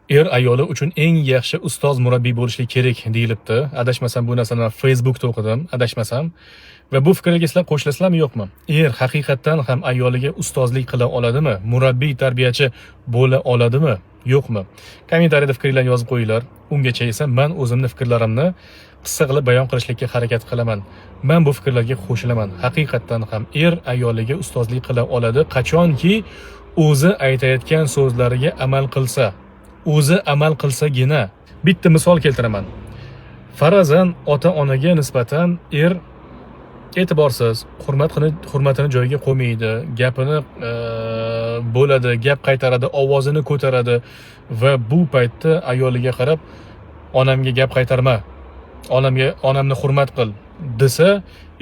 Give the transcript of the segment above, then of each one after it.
Ayoli uchun eng yaxshi ustoz murabbiy bo'lishi kerak deyilibdi. Adashmasam bu narsani Facebookda o'qidim, adashmasam. Va bu fikrga sizlar qo'shilasizlarmi yo'qmi? Haqiqatan ham ayoliga ustozlik qila oladimi? Murabbiy, tarbiyachi bo'la oladimi? Yo'qmi? Kommentariyada fikrlarni yozib qo'yinglar. Ungacha esa men o'zimning fikrlarimni qisqa qilib bayon qilishga harakat qilaman. Men bu fikrlarga qo'shilaman. Haqiqatan ham ayoliga ustozlik qila oladi, qachonki o'zi aytayotgan so'zlariga amal qilsa. O'zi amal qilsagina. Bitta misol keltiraman. Farazan ota-onaga nisbatan e'tiborsiz, hurmatini joyiga qo'ymaydi, gapini bo'ladi, gap qaytaradi, ovozini ko'taradi va bu paytda ayoliga qarab, onamga gap qaytarma, onamni hurmat qil desa,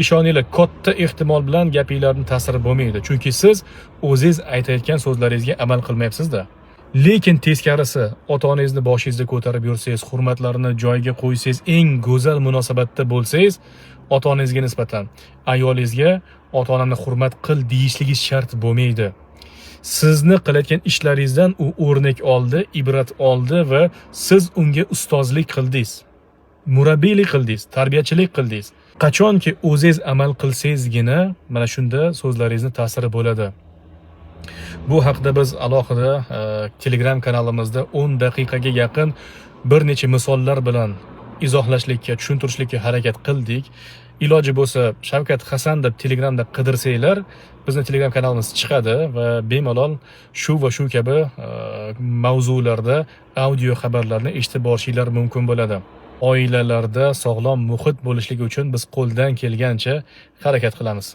ishoninglar, katta ehtimol bilan gapingizlarning ta'siri bo'lmaydi. Chunki siz o'zingiz aytayotgan so'zlaringizga amal qilmayapsiz-da. Lekin teskarisi, ota-onangizni boshingizda ko'tarib yursangiz, hurmatlarini joyiga qo'ysangiz, eng go'zal munosabatda bo'lsangiz, ota-onangizga nisbatan ayolingizga ota-onamni hurmat qil deyishligingiz shart bo'lmaydi. Sizni qilayotgan ishlaringizdan u o'rnak oldi, ibrat oldi va siz unga ustozlik qildingiz. Murabbiylik qildingiz, tarbiyachilik qildingiz. Qachonki o'zingiz amal qilsangizgina, mana shunda so'zlaringizni ta'siri bo'ladi. Bu haqda biz alohida Telegram kanalimizda 10 daqiqaga yaqin bir necha misollar bilan izohlashlikka, tushuntirishlikka harakat qildik. Iloji bo'lsa, Shavkat Hasan deb Telegramda qidirsanglar, bizning Telegram kanalimiz chiqadi va bemalol shu va shu kabi mavzularda audio xabarlarni eshitib borishinglar mumkin bo'ladi. Oilalarda sog'lom muhit bo'lishligi uchun biz qo'ldan kelgancha harakat qilamiz.